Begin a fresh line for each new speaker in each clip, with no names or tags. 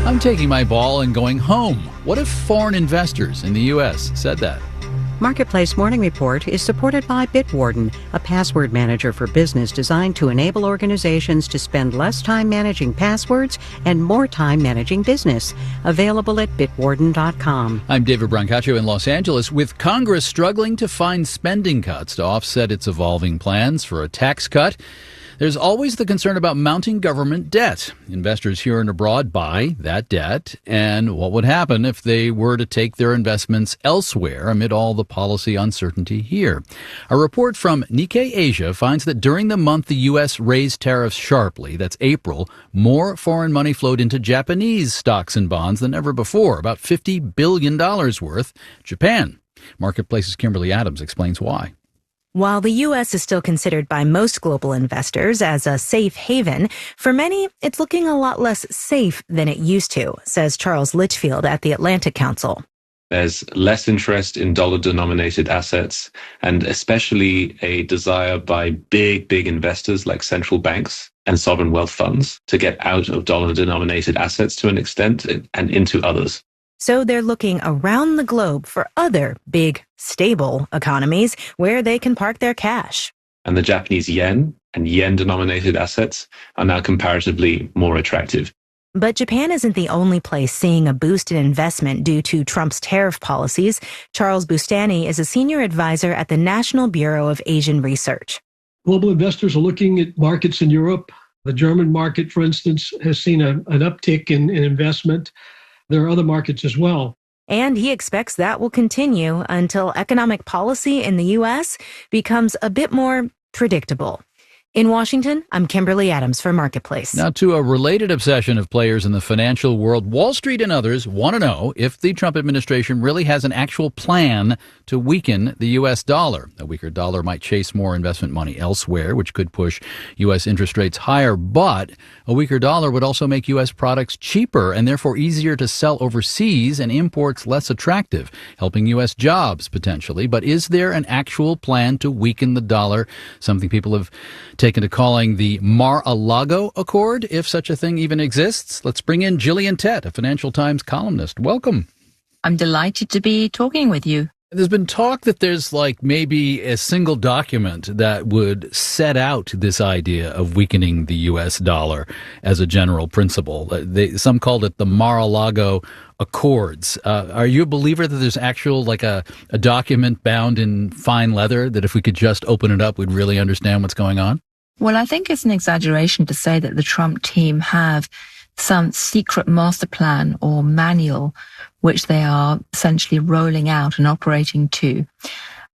I'm taking my ball and going home. What if foreign investors in the U.S. said that?
Marketplace Morning Report is supported by Bitwarden, a password manager for business designed to enable organizations to spend less time managing passwords and more time managing business. Available at bitwarden.com.
I'm David Brancaccio in Los Angeles. With Congress struggling to find spending cuts to offset its evolving plans for a tax cut, there's always the concern about mounting government debt. Investors here and abroad buy that debt, and what would happen if they were to take their investments elsewhere amid all the policy uncertainty here? A report from Nikkei Asia finds that during the month the U.S. raised tariffs sharply, that's April, more foreign money flowed into Japanese stocks and bonds than ever before, about $50 billion worth. Japan. Marketplace's Kimberly Adams explains why.
While the U.S. is still considered by most global investors as a safe haven, for many, it's looking a lot less safe than it used to, says Charles Litchfield at the Atlantic Council.
There's less interest in dollar-denominated assets, and especially a desire by big investors like central banks and sovereign wealth funds to get out of dollar-denominated assets to an extent and into others.
So they're looking around the globe for other big, stable economies where they can park their cash.
And the Japanese yen and yen-denominated assets are now comparatively more attractive.
But Japan isn't the only place seeing a boost in investment due to Trump's tariff policies. Charles Bustani is a senior advisor at the National Bureau of Asian Research.
Global investors are looking at markets in Europe. The German market, for instance, has seen an uptick in investment. There are other markets as well.
And he expects that will continue until economic policy in the U.S. becomes a bit more predictable. In Washington, I'm Kimberly Adams for Marketplace.
Now to a related obsession of players in the financial world, Wall Street and others want to know if the Trump administration really has an actual plan to weaken the U.S. dollar. A weaker dollar might chase more investment money elsewhere, which could push U.S. interest rates higher. But a weaker dollar would also make U.S. products cheaper and therefore easier to sell overseas and imports less attractive, helping U.S. jobs potentially. But is there an actual plan to weaken the dollar? Something people have taken to calling the Mar-a-Lago Accord, if such a thing even exists. Let's bring in Gillian Tett, a Financial Times columnist. Welcome.
I'm delighted to be talking with you.
There's been talk that there's maybe a single document that would set out this idea of weakening the U.S. dollar as a general principle. Some called it the Mar-a-Lago Accords. Are you a believer that there's actual a document bound in fine leather that if we could just open it up, we'd really understand what's going on?
Well, I think it's an exaggeration to say that the Trump team have some secret master plan or manual which they are essentially rolling out and operating to.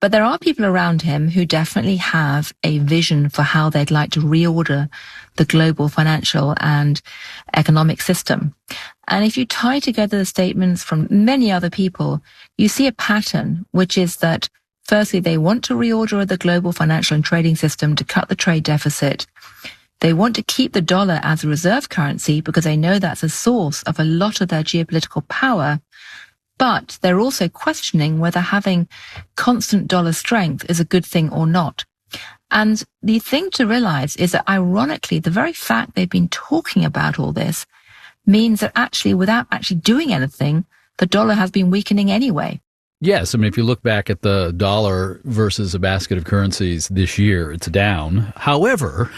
But there are people around him who definitely have a vision for how they'd like to reorder the global financial and economic system. And if you tie together the statements from many other people, you see a pattern, which is that firstly, they want to reorder the global financial and trading system to cut the trade deficit. They want to keep the dollar as a reserve currency because they know that's a source of a lot of their geopolitical power. But they're also questioning whether having constant dollar strength is a good thing or not. And the thing to realize is that ironically, the very fact they've been talking about all this means that actually, without actually doing anything, the dollar has been weakening anyway.
Yes. I mean, if you look back at the dollar versus a basket of currencies this year, it's down. However,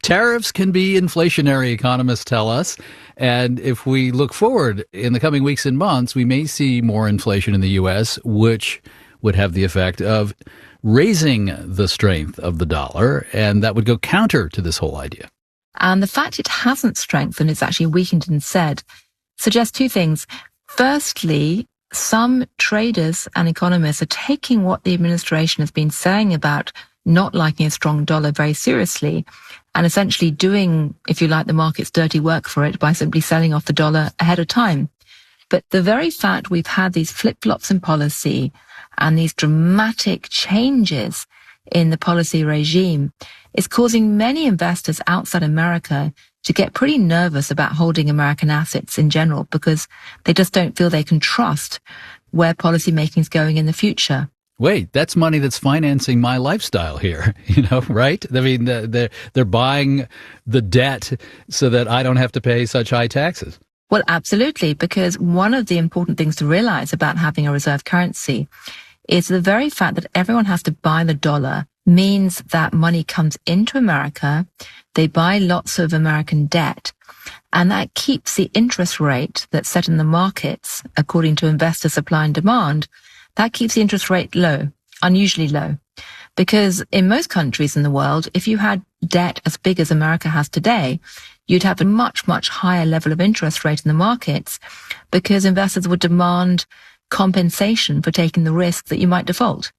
tariffs can be inflationary, economists tell us. And if we look forward in the coming weeks and months, we may see more inflation in the U.S., which would have the effect of raising the strength of the dollar. And that would go counter to this whole idea.
And the fact it hasn't strengthened, it's actually weakened instead, suggests two things. Firstly, some traders and economists are taking what the administration has been saying about not liking a strong dollar very seriously and essentially doing, if you like, the market's dirty work for it by simply selling off the dollar ahead of time. But the very fact we've had these flip-flops in policy and these dramatic changes in the policy regime is causing many investors outside America to get pretty nervous about holding American assets in general because they just don't feel they can trust where policymaking is going in the future.
Wait, that's money that's financing my lifestyle here, right? I mean, they're buying the debt so that I don't have to pay such high taxes.
Well, absolutely, because one of the important things to realize about having a reserve currency is the very fact that everyone has to buy the dollar means that money comes into America, they buy lots of American debt, and that keeps the interest rate that's set in the markets, according to investor supply and demand, that keeps the interest rate low, unusually low. Because in most countries in the world, if you had debt as big as America has today, you'd have a much, much higher level of interest rate in the markets because investors would demand compensation for taking the risk that you might default.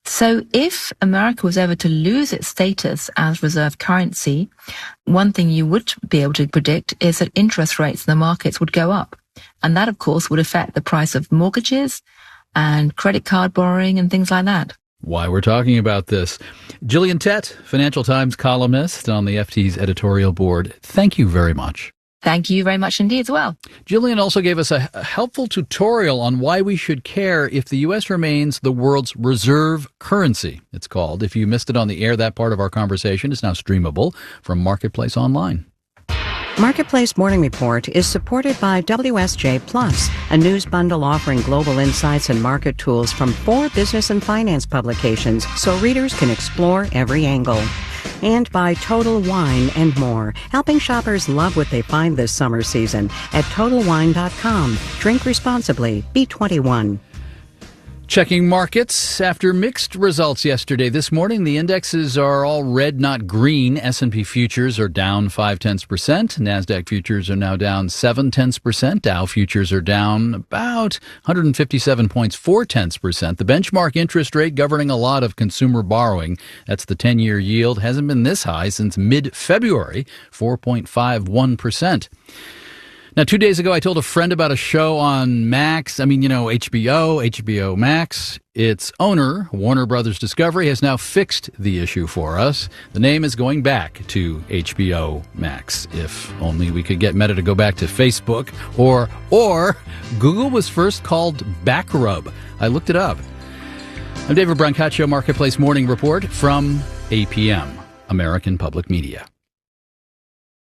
So if America was ever to lose its status as reserve currency, one thing you would be able to predict is that interest rates in the markets would go up. And that, of course, would affect the price of mortgages and credit card borrowing and things like that.
Why we're talking about this. Gillian Tett, Financial Times columnist on the FT's editorial board. Thank you very much.
Thank you very much indeed as well.
Gillian also gave us a helpful tutorial on why we should care if the U.S. remains the world's reserve currency, it's called. If you missed it on the air, that part of our conversation is now streamable from Marketplace Online.
Marketplace Morning Report is supported by WSJ Plus, a news bundle offering global insights and market tools from 4 business and finance publications so readers can explore every angle. And by Total Wine & More, helping shoppers love what they find this summer season at TotalWine.com. Drink responsibly. Be 21.
Checking markets after mixed results yesterday. This morning, the indexes are all red, not green. S&P futures are down 0.5%. NASDAQ futures are now down 0.7%. Dow futures are down about 157 points, 0.4%. The benchmark interest rate governing a lot of consumer borrowing, that's the 10-year yield, hasn't been this high since mid-February, 4.51%. Now, 2 days ago, I told a friend about a show on Max. HBO Max. Its owner, Warner Brothers Discovery, has now fixed the issue for us. The name is going back to HBO Max. If only we could get Meta to go back to Facebook. Or Google was first called Backrub. I looked it up. I'm David Brancaccio, Marketplace Morning Report from APM, American Public Media.